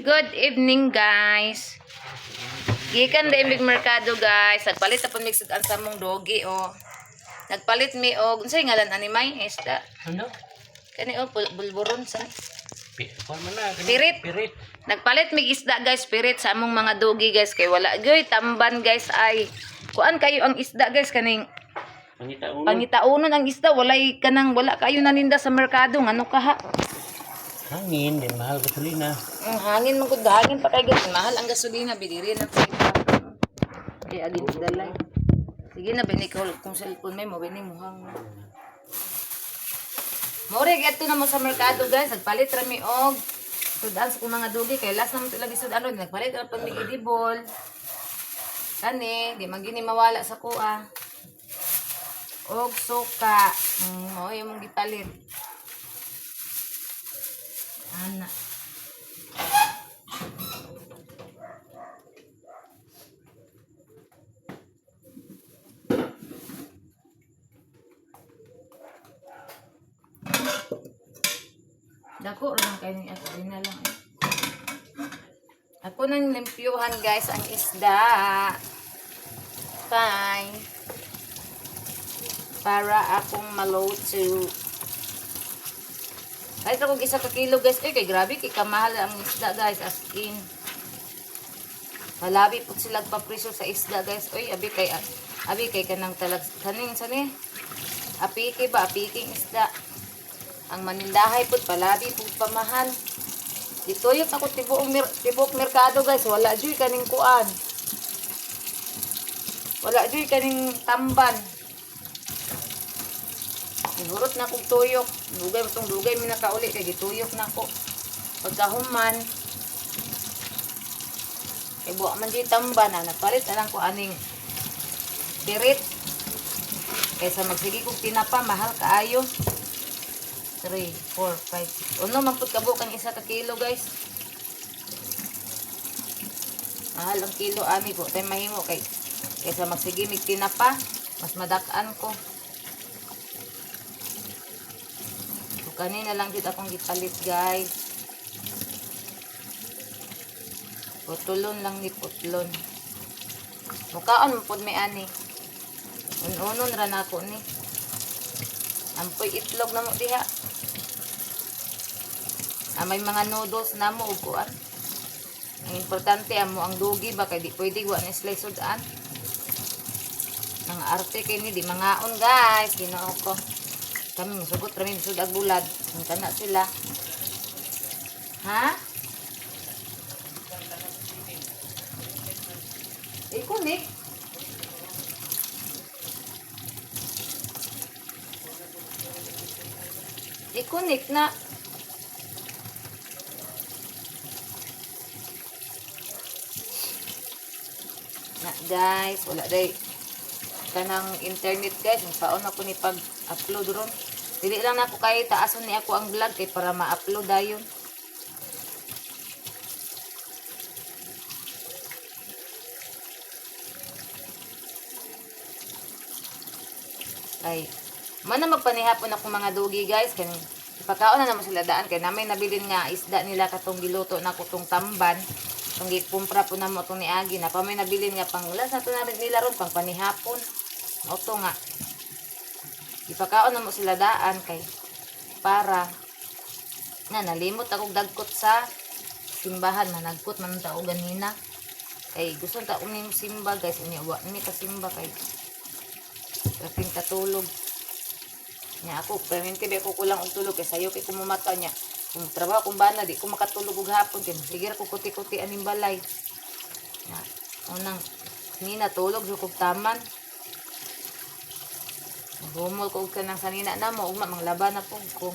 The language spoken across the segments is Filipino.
Good evening, guys. Gikan din big merkado, guys. Nagpalit na po mig sudan sa mong dogi, oh. Nagpalit mi og unsay ngalan ani may isda. Ano? Kani oh bulburon sa. Pirit. Pirit. Nagpalit mig isda, guys, pirit sa among mga dogi, guys, kay wala gyoy tamban, guys, ay. Kuan kayo ang isda, guys, kaning pangitaunon ang isda, wala kayo naninda sa merkado, ngano kaha? Hangin, din mahal gasolina. Hangin man gud hangin pa kay gas, mahal ang gasolina, bidiri na kay. Kaya agin dalay. Sige na bini ko kung cellphone may mo bini mo hang. More get to na mo sa merkado, guys, nagpalit ra mi og sudan sa mga dugi kay last naman lagi sudan ron, nagpalit ra pag mig idibol. Kani, di man gini mawala sa kuha. Og suka. Mo yung gipalit. Ana. Dako lang kayo ni ako na lang. Ako nang limpyuhan, guys, ang isda. Fine. Para akong maloto. Kahit ako isa ka kilo, guys, kay grabe kay kamahal ang isda, guys, as in. Malabi po sila papriso sa isda, guys. Oy, abi kay kanang talag kaning sani. Apiki ba, apiking isda. Ang manindahay po palabi po pamahal. Dito yung ako tibok merkado, guys, wala joy kaning kuan. Wala joy kaning tamban. Ihurot na kong tuyok. Dugay mi nakauli kay gituyok na ko. Pagkahuman. Kay buwa man di tamba na napalit na lang ko aning pirit. Kaysa magsigi kong tinapa mahal kaayo. 3, 4, 5, 6. Uno man pud kabukan isa ka kilo, guys. Mahal ang kilo ani ko. Tay mahimo kay kaysa magsigi mig tinapa, mas madak-an ko. Kanina lang dito akong gipalit, guys. Putulon lang ni putlon. Mukaon mo po may ani. Unon ra na ako ni. Ampoy itlog na mo diha. May mga noodles na mo uguan. Ang importante amo ang dugi ba kay di pwede wa ni slice sudan. Mga arte kay ni di mangaon, guys. Ginoo ko. Kami masugot kami sudag bulad. Hinta na sila. Ha? Ikunik. Ikunik na. Na guys, wala day. Kanang internet, guys, paon ako ni pag-upload ron. Dili lang na ako kay taason ni ako ang vlog kay para ma-upload dayon. Ay, man magpanihapon ako mga dugi, guys, kay ipakaon na naman sila daan kay namay nabilin nga isda nila katong giluto na kutong tamban. Kung gikumpra po na mo itong niagi na pa may nabilin nga pang lasa ito na rin nila ron pang panihapon. Oto nga. Ipakaon na mo sila daan kay para nalimot akong dagkot sa simbahan. Managkot man tao ganina. Kay gusto ta uning simba, guys. Iniwa ni ka simba kay kaping katulog. Nya ako, permanente ba ko kulang og tulog kay sayo kay kumumata niya. Kung trabaho kung bana di ko makatulog og hapon kay sige ra ko kuti-kuti aning balay. Nya unang ni natulog sa kog taman. Bumol ko og kanang sanina na mo ugma manglaban na po ko.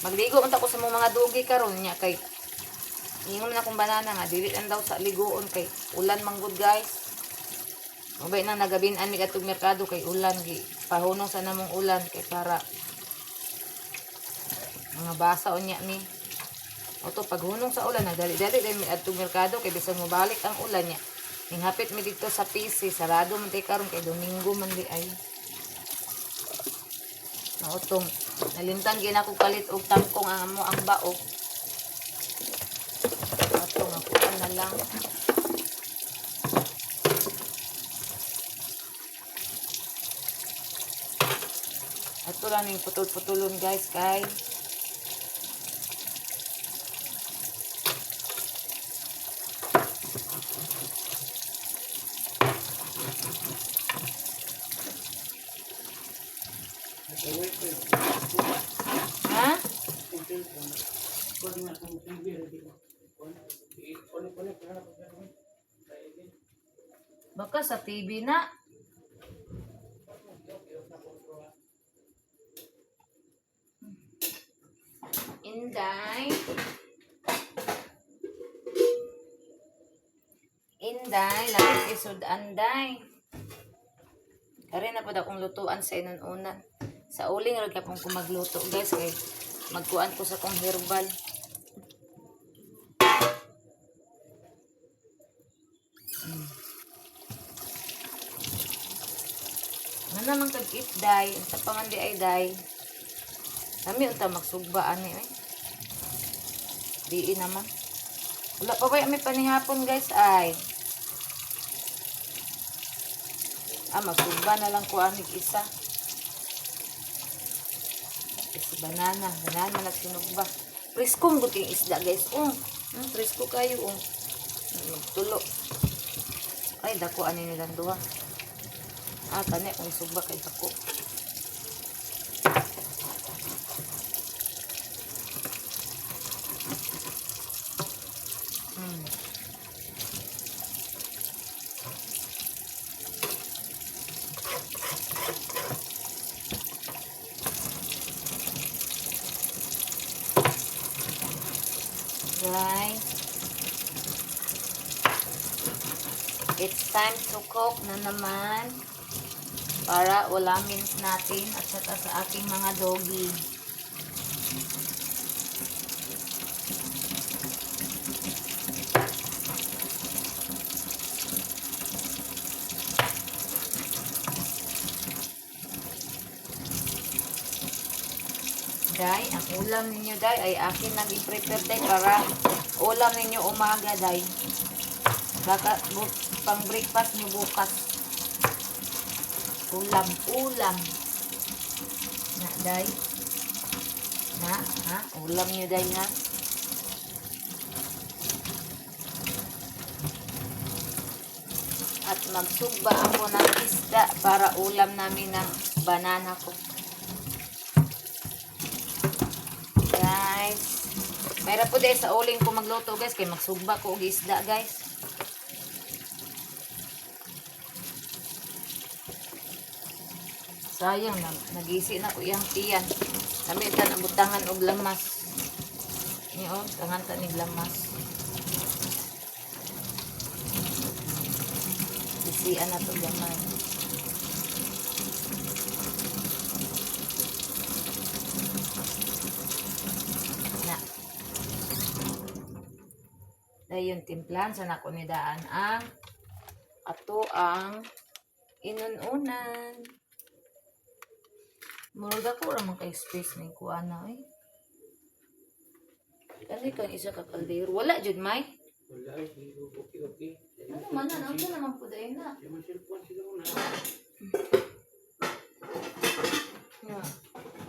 Magligo man ta ko sa mga dugi karon nya kay ingon na kong banana nga dili lang daw sa ligoon kay ulan manggod, guys. Mabay na nagabin-an mi katong merkado kay ulan gi pahunong sa namong ulan kay para mga basa unya mi. Oto paghunong sa ulan nagdali-dali mi adtong merkado kay bisan mobalik ang ulan nya. Ning hapit mi dito sa PC sarado man tay karon kay Domingo man di ay. Nautong nalimtan gina ko palit og tangkong ang amo ang baok. na lang. Ito lang yung putol-putulon guys kay ha? Baka sa TV na. Inday. Inday, lapit isod anday. Kari na po akong lutuan sa inunan. Sa uling rin ka pong kumagluto guys. Kay magkuan ko sa kong herbal. Ano naman kag-itday. Ang tapangan di ay day. Kami unta magsugba ani eh. Diin naman. Wala pa ba may panihapon guys ay. Magsugba na lang ko anig isa. Kasi banana nagsinugba. Priskong buting isda guys. Prisko kayo magtulo. Ay dako ani nilang duha. Kani kung isugba kay dako. Guys, it's time to cook na naman para ulamin natin at saka sa aking mga doggy. Day, ang ulam ninyo day ay akin nang i-prepare day para ulam ninyo umaga day. Baka pang breakfast nyo bukas. Ulam. Na day. Ulam nyo day ha. At magsugba ako ng isda para ulam namin ng banana ko. Guys, mayroon po dahil sa uling ko magluto guys, kaya magsugba ko og isda guys. Sayang, nag-isi na ko yung tiyan. Kami ka nabutangan og lamas. Niyon, tangan ta ning lamas. Isian na to gamay. Dayon timplan sa nako ni daan ang ato ang inununan. Murag ako ra man kay space ning kuana eh. Kani kang isa ka kaldero. Wala jud may. Wala, okay. Ano man na, ano naman po dahil na. Yung cellphone sila muna.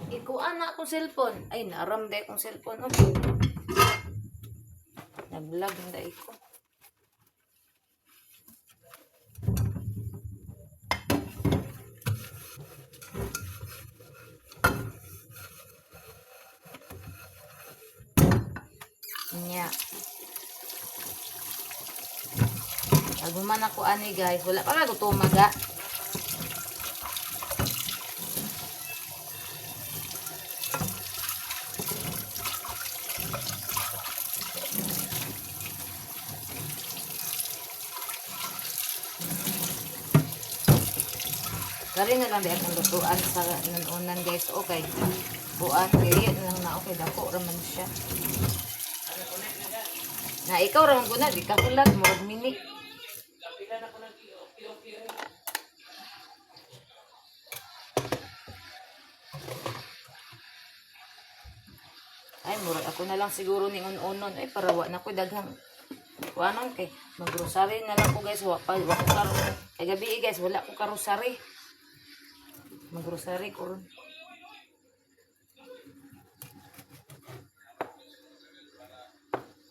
Ikuan na akong cellphone. Ay, naram dahil akong cellphone. Okay. Nag-vlog na dahil ko. Nya. Aguman ako ani guys. Wala pa nga gutumaga. Kari na lang dahil ang lutuan sa nanunan guys. Okay. Buan. Kaya lang na okay. Dako raman siya. Na ikaw raman ko na. Di ka kulat. Murag mini. Ay, murag ako na lang siguro ni unon. Ay, parawa na ko daghang Kuanon kay mag-grocery na lang ko guys. Wa ko karo. Kay gabi guys, wala ko karosary. Mag-grocery ko ron.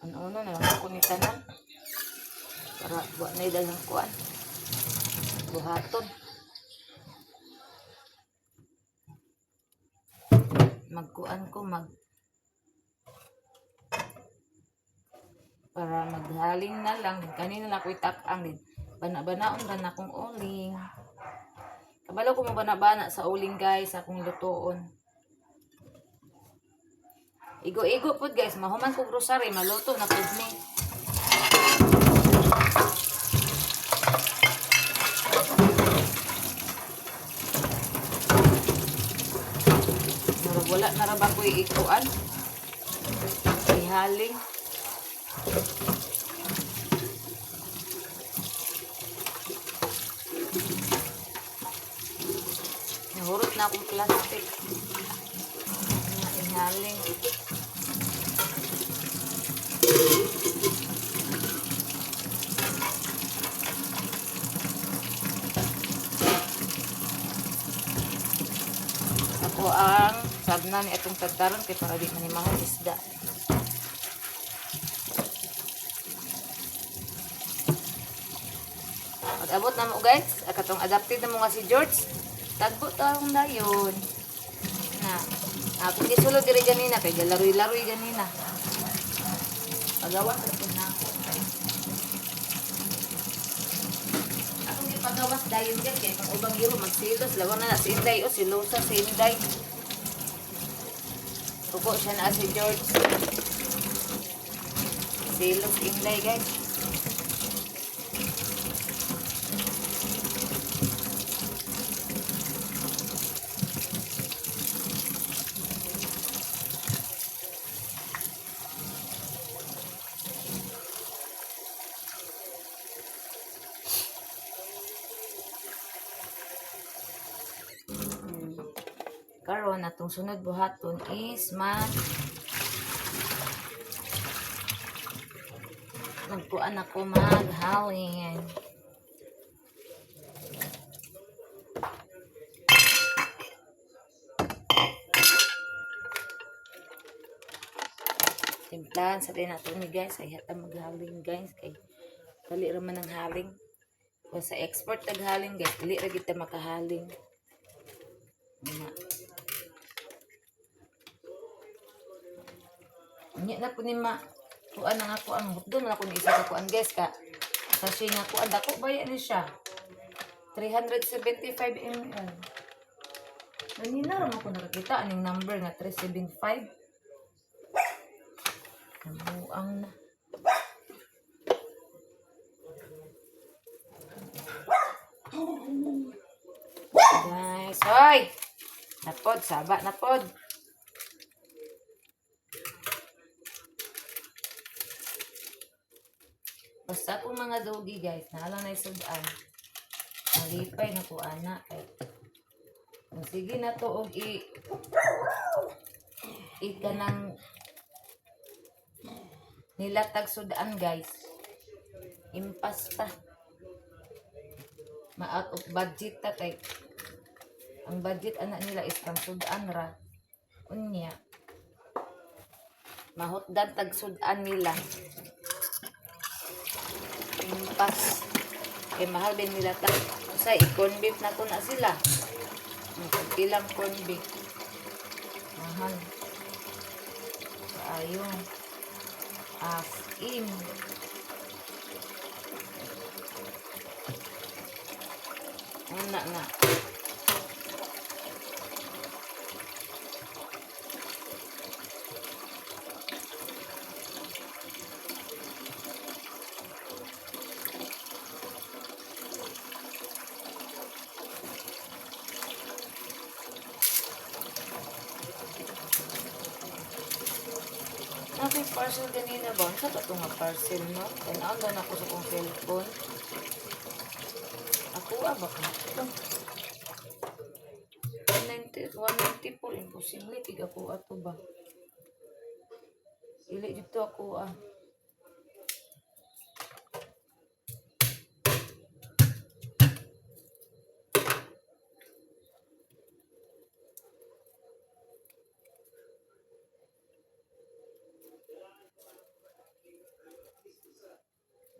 Ano na lang ako ni tanan. Para buat na idalang kuan. Buhaton. Magkuan ko para maghaling na lang din kanina na ko itak-ang din bana-banaon ra na akong uling kabalo ko mo bana-bana sa uling guys akong lutoon igo-igo pud guys mahuman ko grocery maluto na pud ni wala na ra ba ko ikuan ihaling nahurot na akong plastic ihaling ako ang sabna ni atong tagdaron kay para di manimahon isda. Pag-abot na mo guys, akatong adapted na mo nga si George. Tagbo taong dayon. Na, ako gisulod diri ganina kay laroy-laroy ganina. Pagawas ito na ako. Ako gipagawas dayon dyan kay pang ubang giro magsilos lawan na si Inday o silosa si Inday. Tuko siya na si George. Silos Inday guys. Karon atong sunod buhaton is magkuan ako maghawin. Timplahan sa din nato ni guys ay hata maghaling guys kay dali ra man ang haling. Kung sa export taghaling guys, dili ra kita makahaling. Nya na po ni kuan nga ko ang hotdog na ko ni isa ka kuan guys ka. Kasi nga kuan dako baya ni siya. 375 ml. Kanina ra man ko nakakita aning number nga 375. Nabuang na. Guys, hoy! Napod, saba napod. Basta kung mga dogi guys, naalang na isudan. Malipay na po anak. Sige na to og ika ng nilatag sudan guys. Impas ta. Ma-out of budget ta kay ang budget anak nila is pang sudan ra. Unya. Mahotdan tag sudan nila. Impas. Kay mahal din nila ta. Sa i-corn beef na ko na sila. Ilang corn beef. Mahal. Ayun. As in. Una nga. Natin parcel ganina ba? Sa ito nga parcel, no? Tanaan na ako sa kong cellphone. Ako ba ka? Ito. 190 po. Imposible. Tiga ko ato ba? Ili dito ako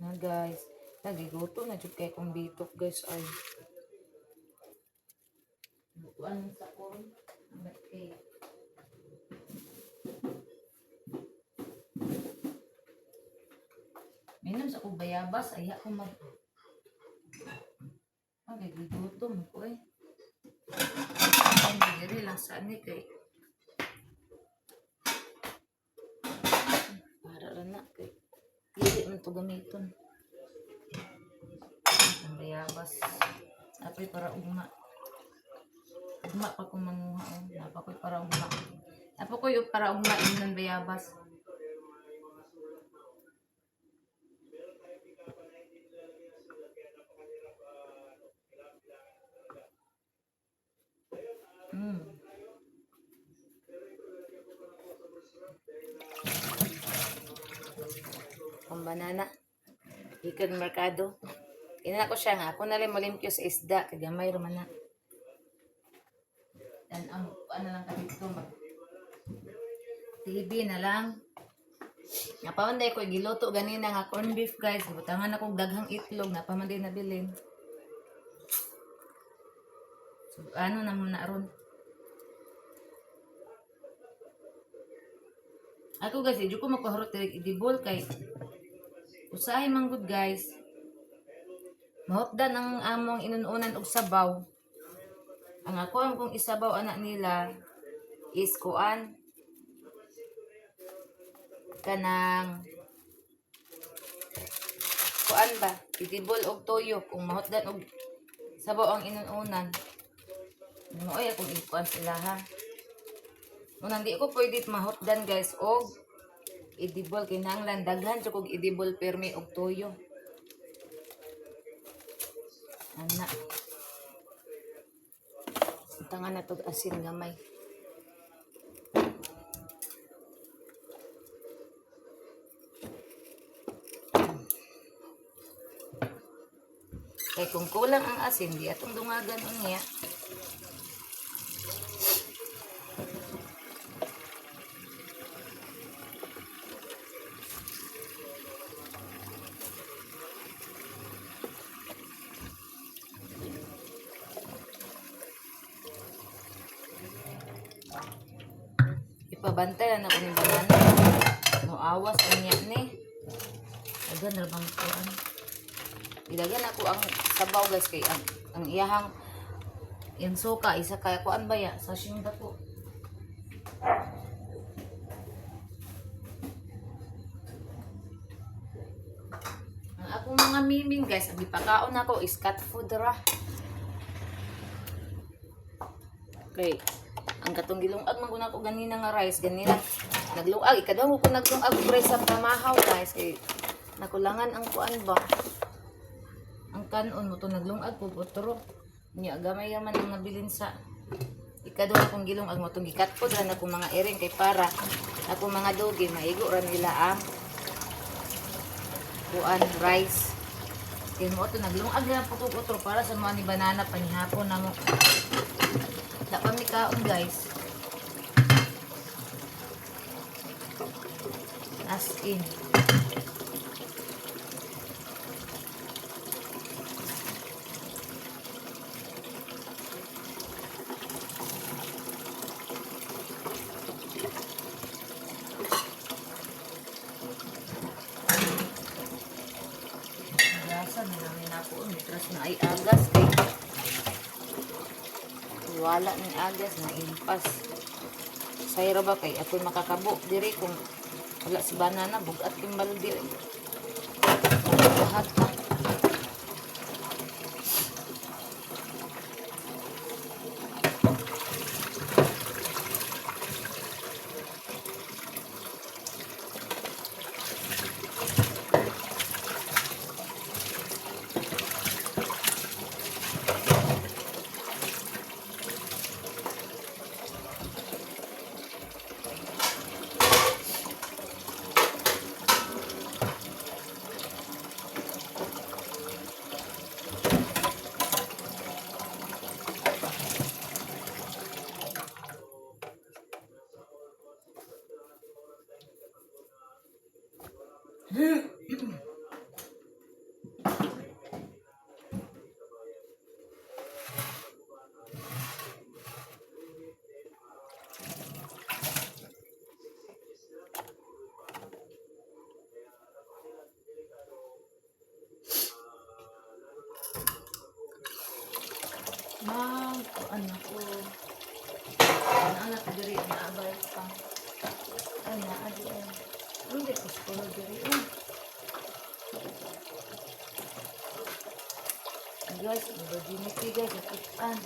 Na guys, nagigutom na jud kay kong bitok guys ay. Kuan sa kon. Okay. Minom sa kong bayabas ay ako mag nagigutom ko eh. Ay, diri lang sa ani kay para ra na kay dili man to gamiton. Ang bayabas. Apoy para ugma. Ugma pa ko manguha. Napakoy para ugma. Napakoy para ugma inon bayabas. Mm. Ang banana. Ikan merkado. Ina ko siya nga. Ako na lang malimpyo sa isda. Kagamay raman na. Dan ang ano lang katito. TV na lang. Napamanday ko giluto ganina nga corn beef guys. Butangan akong daghang itlog. Napamanday na bilin. So, ano na muna ron. Ako guys, hindi ko magpahurot i-dibol kay usahay man good guys. Mahotdan ang among inununan og sabaw. Ang ako ang kong isabaw anak nila is kuan kanang kuan ba i-dibol og toyo kung mahotdan og sabaw ang inununan. Mo ay akong ikuan sila ha. Unang di ko pwede mahotdan guys og idibol kinahanglan daghan jud kog idibol permi og toyo. Ana. Tangan na tog asin gamay. Kay kung kulang ang asin di atong dungagan unya. Ipabantayan ako ng banana. No awas niya ni. Agan ra bang kuan. Ilagan ako ang sabaw guys kay ang iyahang yung suka isa kaya kuan ba ya sa shinda ko. Ang akong mga miming guys, ang ipakaon ako is cat food ra. Okay. Ang katong gilungag man guna ko ganina nga rice, ganina naglungag ikadaw ko naglungag og rice sa pamahaw guys kay nakulangan ang kuan ba. Ang kanon mo to naglungag ko butro. Nya gamay man ang nabilin sa ikadaw akong gilungag mo tong gikat ko ra na akong mga ering kay para ako mga dogi maigo ra nila ang kuan rice. Kay mo to naglungag ra po ko butro para sa mga ni banana panihapon na mo. Da pa mi kaon guys. As in. Gasa na namin ako. Mitras na ay agas kay wala ng agas na impas. Sayra ba kay ako'y makakabo diri kung wala si banana bugat yung baldi. Lahat na. Puro diri. Oh. Guys, virginity guys, iputan.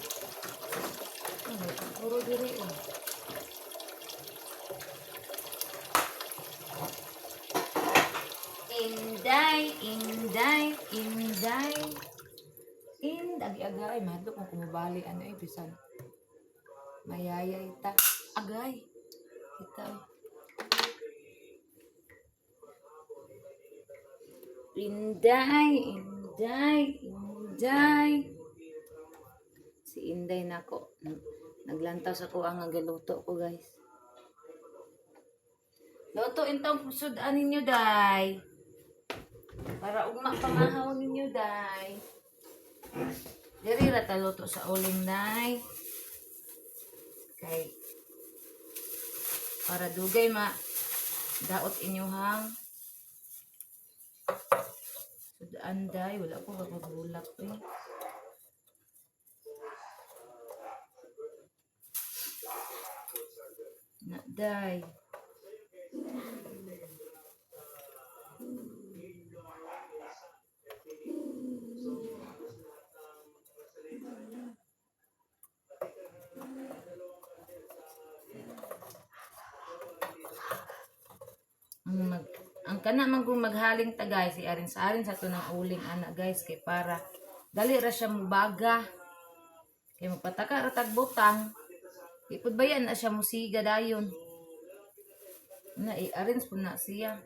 Puro diri. Oh. Inday. Agi-agay, mahadlok mo kumubali. Ano eh, bisan. Mayayay ta. Agay. Kita. Inday. Si Inday nako. Naglantaw sa ko ang galuto ko, guys. Luto intong sudan ninyo, day. Para ugma pangahaw ninyo, day. Diri ra ta luto sa uling, day. Kay para dugay daot inyuhang sudan, day. Wala ko kapagulak eh. Na, day. Ang kana maghaling ta guys, arin sa to ng uling ana guys, kay para dali ra siya mubaga. Kay magpataka ra tag butang. Ipud bayan na siya musiga dayon. Na i-arrange po na siya.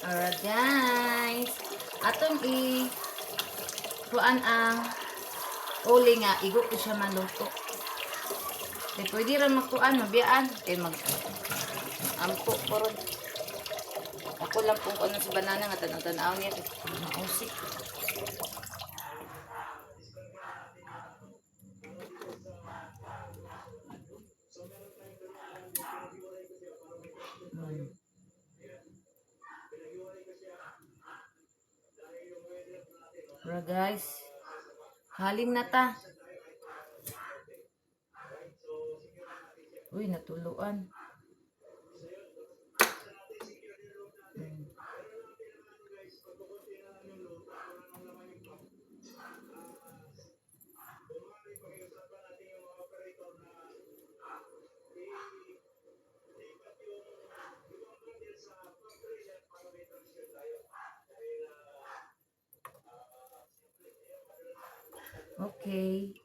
Alright guys, atong kuan ang uli nga, igo ko siya maluto. Kaya pwede rin magkuan, mabiyaan. Kaya ampo ko rin. Ako lang kung ano si banana nga tanong-tanaw niya. Mausik. Pero guys, haling na ta. Uy, natuluan. Okay.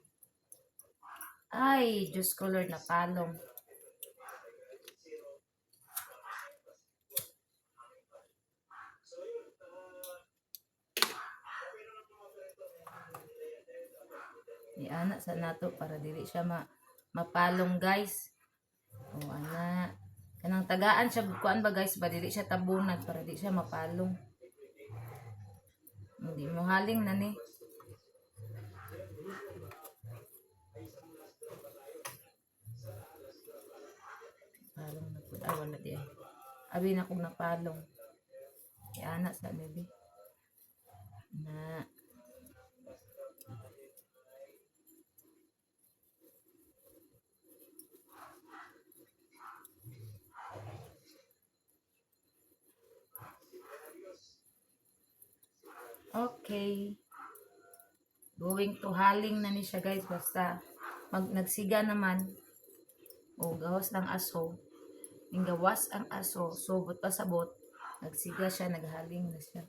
Ay, Diyos ko Lord, napalong. Iana sa nato para dili siya mapalong guys. O ana. Kanang tagaan siya kuan ba guys, ba dili siya tabunan para di siya mapalong. Hindi mo haling na ni. Palong na po. Ah, wala di. Abi na kong napalong. Iana sa baby. Na. Okay. Going to haling na ni siya guys. Basta nagsiga naman. O gawas ng aso. Yung gawas ang aso. Subot pa sabot. Nagsiga siya. Naghaling na siya.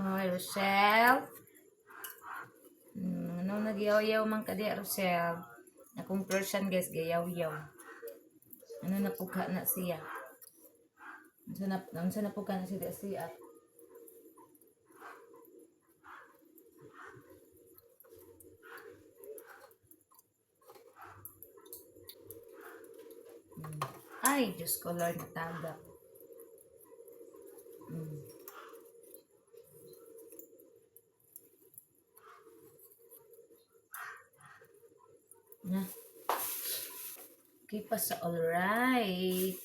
Hoy, Rochelle. Ano nagyaw-yaw man ka di, Rochelle? Akong Persian guys, gayaw-yaw. Ano na pugka na siya? Ano na pugka na siya? Ay, Diyos ko, Lord, natagap. Na. Okay pa sa alright.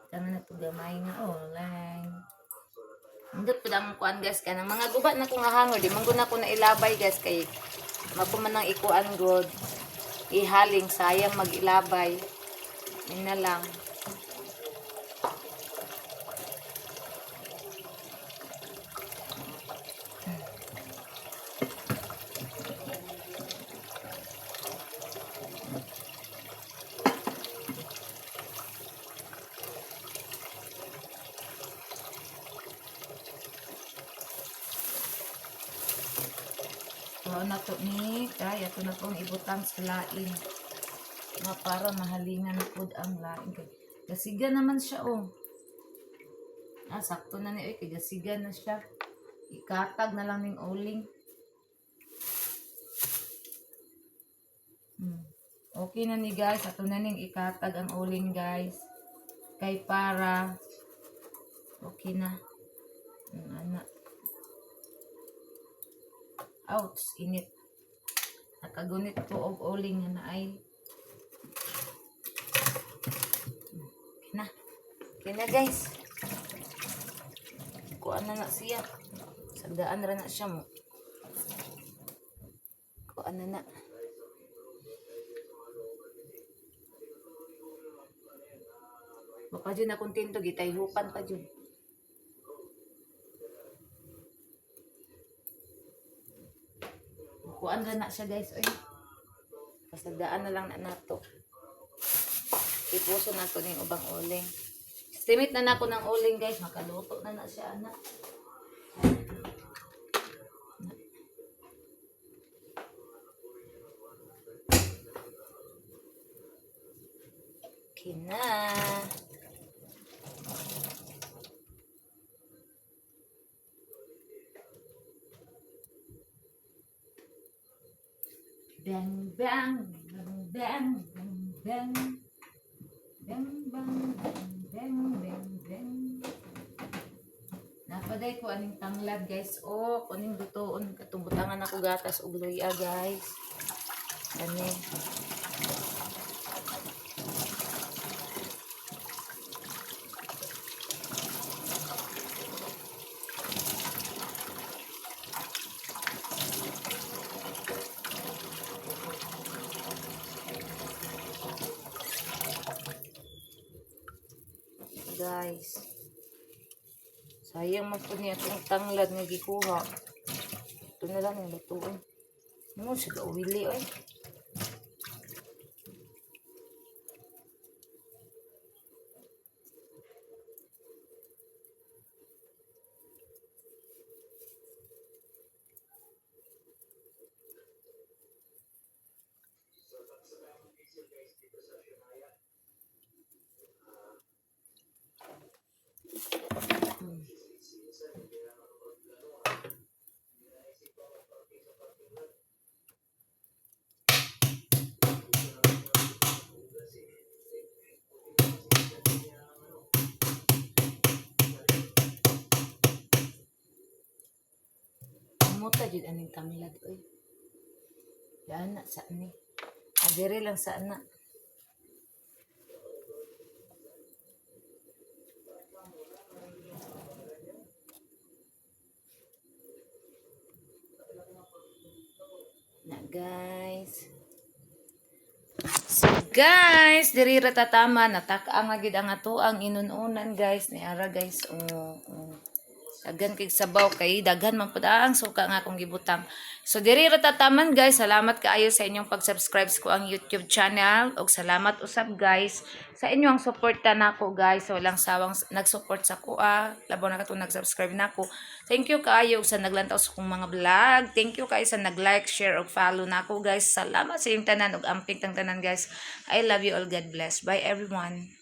Tama na po gamay nga online. Hindi po ang kuan guys ka ng mga gubat na ko nga hangor. Di man ko na ko na ilabay guys kay mapuman ng ikuan good. Ihaling sayang mag-ilabay. Yun na lang. So, na to ni kaya ito na pong ibutang sa lain. Nga para mahalingan na po ang lain. Gasiga naman siya oh. Sakto na ni oy, gasiga na siya. Ikatag na lang ng uling. Okay na ni guys, ato na ning ikatag ang uling guys. Kay para okay na. Ana. Ouch, init. Nakagunit ko og uling na ay. Okay na. Okay na guys. Kuan na siya. Sagdaan ra na siya mo. Kuan na. Baka dyan na kontento, gitayhupan pa dyan. Kuan ra na siya guys. Oy. Kasagdaan na lang na nato. Ipuso na to ng ubang uling. Estimate na nako ng uling guys. Makaluto na siya anak. Okay na. Bang bang bang bang bang bang bang bang bang bang. Napaday ko aning tanglad guys. Oh, kuning dutoon katong butangan ako gatas ug luya guys. Ani. Guys, sayang man po niya itong tanglad nga gikuha. Ito na lang yung lutuin. Ano siya gawili oy. Muta jud aning tanglad oy. Yan na sa ni. Adire lang sa na. Na guys. So guys, diri ra tatama natak-ang gid ang ato ang inununan guys ni ara guys. Daghan kay sabaw kay daghan man pud ang suka nga akong gibutang. So diri ra tataman guys. Salamat kaayo sa inyong pag-subscribe ko ang YouTube channel ug salamat usab guys sa inyong suporta nako guys. So walang sawang nag-support sa kuha. Labaw na katong nag-subscribe nako. Thank you kaayo sa naglantaw sa kong mga vlog. Thank you kaayo sa nag-like, share ug follow nako guys. Salamat sa inyong tanan ug amping tang tanan guys. I love you all. God bless. Bye everyone.